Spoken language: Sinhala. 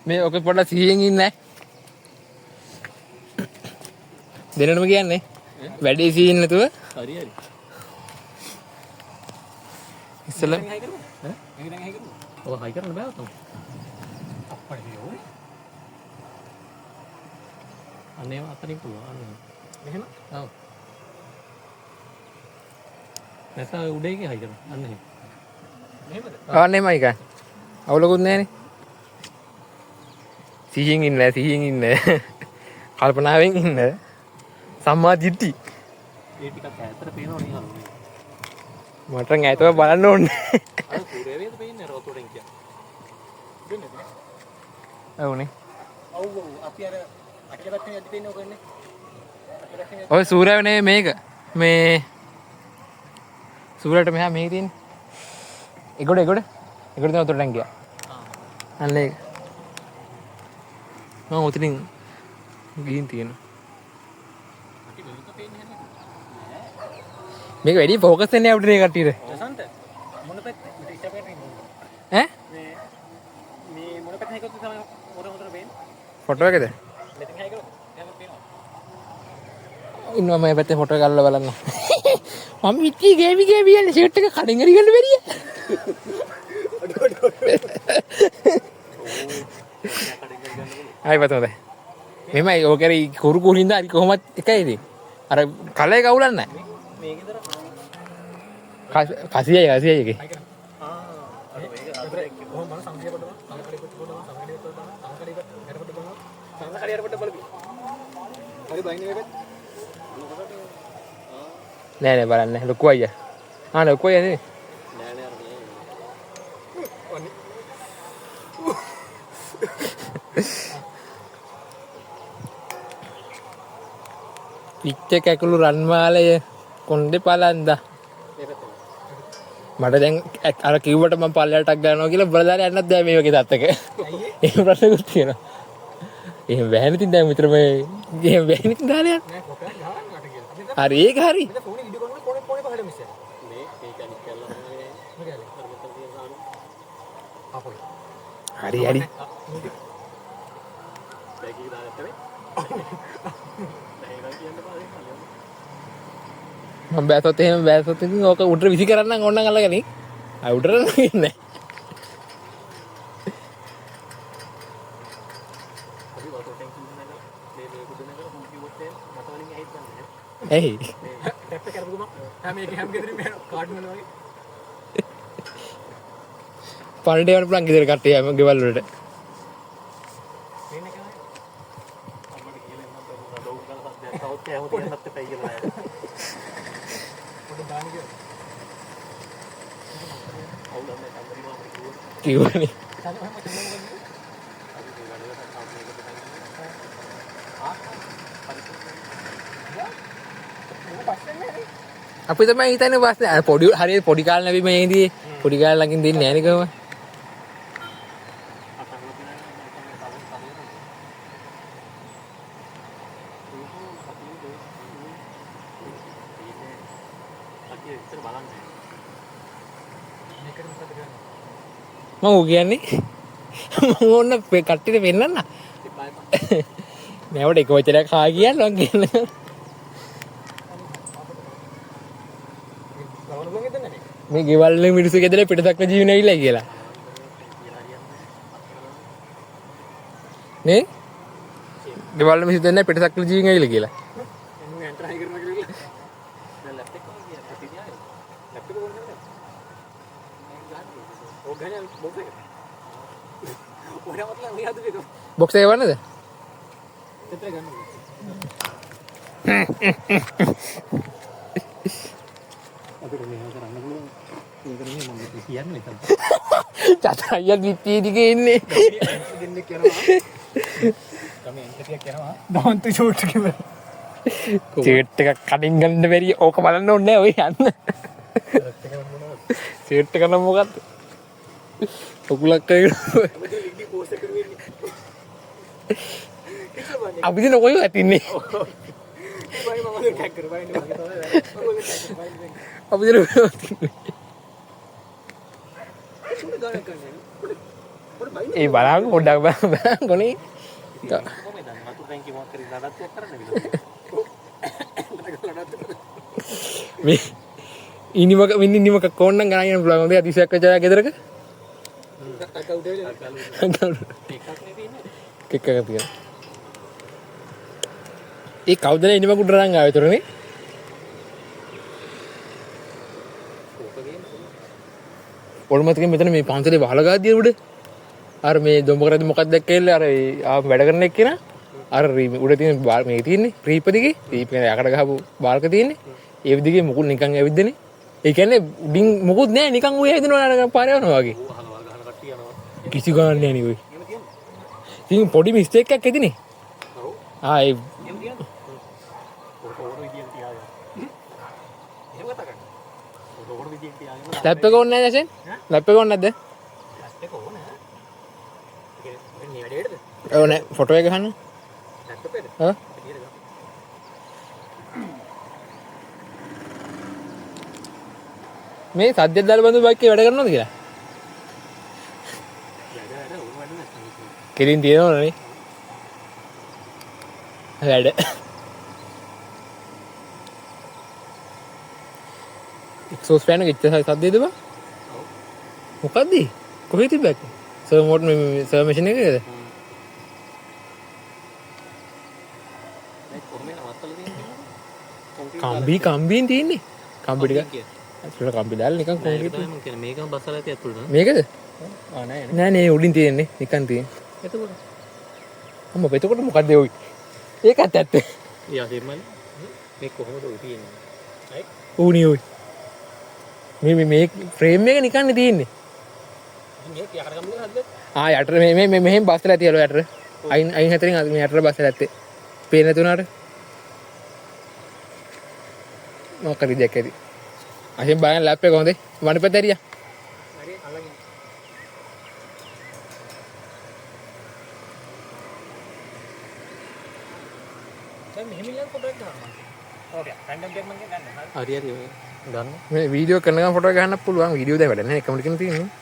මේ ඔක පොඩ්ඩක් සිහියෙන් ඉන්නේ. දෙන්නම කියන්නේ. වැඩි සිහින් නැතුව. හරි හරි. ඉස්සෙල්ලා හයි කරමු. ඈ? මේක දැන් හයි කරමු. ඔය හයි කරන්න බෑ තම. අප්පඩි යෝ. අනේ අතරින් පුළුවන් අනේ. මෙහෙම? ඔව්. නැත්නම් උඩේ ගිය හයි කරමු. අන්න එහෙම. මෙහෙමද? ආන්නෙමයි කා. අවුලකුත් නැහනේ. සිහියෙන් ඉන්න. කල්පනාවෙන් ඉන්න. සම්මා දිට්ඨි. ඒ ටිකක් ඈතට පේනවනේ හරිනේ. මට ඈතව බලන්න ඕනේ. අර සූර්ය වේද පේන්නේ රෝතුඩෙන් කියන්නේ. දෙන්නේ නේ. ඔව්නේ. ඔව් අපි අර අටල පැත්තෙන් යද්දි පේන්නේ ඔකනේ. ඔය සූර්යව නේ මේක. මේ සූර්යයට මෙහා මේක තියෙන්නේ. එගොඩ තමයි උඩට ගියා. අන්න ඒක. මම උතනින් ගිහින් තියෙනවා. මේක වැඩි ફોකස් වෙන්නේ අපිට මේ කට්ටියට. ජසන්ත මොන පැත්තේ? මට ඉස්සර පැත්තේ ඉන්න. ඈ? මේ මොන පැත්තේ හයිකෝත් තමයි හොඳට පේන්නේ. ෆොටෝ එකද? මෙතන හයිකෝත් එහෙම පේනවා. ඉන්නවා මම පැත්තේ ෆොටෝ ගල්ලා බලන්න. මම විත්ටි ගේවි යන්නේ ෂර්ට් එක කඩින් හරි ගන්න බැරිය. ආයි වතමද? මෙමය ඕකේ කුරු කුරින්ද හරි කොහොමත් එකයි ඉතින්. අර කලේ කවුලන්නේ නැහැ. මේකේතර කසියයි එකේ. අර මේක අර කොහොම මම සංකේත පොඩ්ඩක් සංකේත පොඩ්ඩක් බලපි. හරි බයින් එකත්. නෑ බලන්න ලොකු අයියා. ලොකු අයියා නේ. නෑ අර පිච්ච කැකුළු රන්මාලය කොණ්ඩේ පලන්දා. මට දැන් අර කිව්වට මම පල්ලයටක් ගන්නවා කියලා බලලා යන්නත් බෑ මේ වගේ තත්ත්වක. එහෙම ප්‍රශ්නකුත් තියෙනවා. එහෙම වැහෙන ඉතින් දැන් විතර මේ එහෙම වැහෙන ඉතින් දාලා යන්න. නෑ කොපයක් ගහන්න මට කියලා. හරි ඒක හරි. මම ෆෝනේ වීඩියෝ කරනකොට ෆෝනේ පහළ මිස් වෙනවා. මේක අනිත් කැල්ල මොනවද? මොකද? අර මෙතන තියෙන සානු. අපොයි. හරි. බෑග් එක දාගත්තා නේ. එහෙනම් කියන්න බෑ. මම බෑසොත් ඉතින් ඕක උඩට විසි කරන්න ඕනනම් අල්ලගෙන. ආ උඩට නෑ. අපි වතුර ටැංකිය නේද? මේ කුඩු නේද? මොකද කිව්වොත් මට වලින් ඇහිත් ගන්න. ඇයි? ටැප් එක කරපුවම මේක හැම ගෙදරින්ම කාඩ් වල වගේ. පණ්ඩේ වල ප්ලං ගෙදර කට්ටිය ගෙවල් වලට. මේන එක නෑ. අම්මට කියලා එන්නත් දවුම් කරලා සද්දයක් තවත් කෑම තියන්නත් එපයි කියලා. පොඩ දාන්න කියලා. අවුලන්නේ කම්බරි මාමට කිව්වා. කිව්වනේ. අපි තමයි හිතන්නේ වාස්නේ පොඩි හරියට පොඩි කාලේ නැවි මේ ඉඳී පොඩි කාලේ ළඟින් දෙන්නේ නැහැ නේ කොහොම. මම කියන්නේ මම ඕන්න කට්ටියට වෙන්නන්න. නැවට එක වචනයක් හා කියන්න මං කියන්නේ. මේ ගෙවල් වල මිනිස්සු ගෙදර පිටසක්න ජීවන ඇවිල්ලා කියලා. නේ? ගෙවල් වල මිනිස්සු දෙන්නේ පිටසක්න ජීවන ඇවිල්ලා කියලා. එන්නේ එන්ටර් හයි කරනවා කියලා. දැන් ලැප්ටොප් එක කියලා ප්‍රතිදියාවේ. ලැප්ටොප් එක ගන්න ඕක ගන්න බොක්ස් එක. ඔයා මතලා මේ හදුවේ කො. බොක්ස් එක වන්නද? එතන ගන්න. අපිට මෙහෙම කරන්න පුළුවන්. මේකනේ මම කියන්නේ නැතත්. චතයිය දිත්තී දිගේ ඉන්නේ. දෙන්නේ කරනවා. තමයි එන්ටර් කරනවා. ඩවන්ට් ෂෝට් කියලා. සීට් එක කඩින් ගන්න බැරි ඕක බලන්න ඕනේ ඔය යන්න. සීට් එක නම් මොකද්ද? ඔකුලක් කරගෙන. අපි දින කොයි වටින්නේ? අපි දින කොයි වටින්නේ? ඒ බලන්න පොඩ්ඩක් බලන්න කොනේ. කොහොමද දන්නේ? වතුර ටැංකිය මොකක් කරේ නඩත්තුවක් කරන්න විදිහට. මේ ඉනිමක ඉනිමක කොන්නම් ගණන් යන පුළුවන්. හොඳයි අතිශයක් වෙච්චා ගෙදරක. එකක් නේ තියෙන්නේ. කෙක්ක එක තියෙනවා. ඒ කවුද නේ ඉනිමක උඩ රන් ආවේ උතරනේ? ඔල්මතක මෙතන මේ පන්සලේ වහලා ගාදිය උඩ. අර මේ දොඹකරද මොකක්ද දැක්කේල්ල අර වැඩ කරන එක්කන අර උඩ තියෙන මේ තියෙන්නේ රීප දිගේ රීප කියන යකඩ ගහපු බාල්ක තියෙන්නේ ඒ දිගේ මුකුල් නිකන් ඇවිද්දනේ ඒ කියන්නේ උඩින් මුකුත් නැහැ නිකන් ඔය ඇවිදිනවා අර පාරේ යනවා වගේ කිසි ගානක් නැහැ නේ ඔය ඉතින් පොඩි මිස්ටේක් එකක් ඇතිනේ ඒ ලැප් එක ඕනේ නැහැ දැන් ලැප් එක ඕනේ නැද්ද ඕනේ ෆොටෝ එක ගන්න හා මේ සද්දයක් දාලා බඳු බයික් එක වැඩ කරනවද කියලා කෙලින් තියෙනවනේ වැඩ එක්සෝස් ෆෑන් එක ඉච්ච සද්දේද බා මොකද්ද කොහෙද තිබ්බක් සර්වර් මෝඩ් මේ සර්වර් මැෂින් එකේද කම්බියෙන් තියෙන්නේ කම්බි ටික ඇතුළට කම්බි දාලා නිකන් කොන්ක්‍රීට් මේකම බස්සලා ඇති ඇතුළට මේකද නෑ නෑ නේ උඩින් තියෙන්නේ නිකන් තියෙන්නේ එතකොට අම්මා එතකොට මොකද්ද ඔයි ඒකත් ඇත්ත යසෙමයි මේ කොහොමද ඔය තියෙන්නේ අයි ඌණි ඔයි මේ ෆ්‍රේම් එක නිකන් නේ තියෙන්නේ මේක යකට ගමුද හද්ද යට මේ මෙහෙම බස්සලා තියලා යට අයින් හතරින් මේ යට බස්සලා ඇත්තේ පේන්නේ නැති උනාට මොකක්ද දෙයක් ඇති අහින් බලන්න ලැප් එක හොඳේ වණිපත ඇරියා හරි අල්ලගෙන දැන් මෙහෙම ඉල්ලන් ෆොටෝ එක ගන්නවා ඕකේ රැන්ඩම් එකක් මම ගන්න හරි හරි ගන්න මේ වීඩියෝ කරන ගමන් ෆොටෝ එක ගන්නත් පුළුවන් වීඩියෝ දැන් වැඩ නැහැ එකම ටිකනේ තියෙන්නේ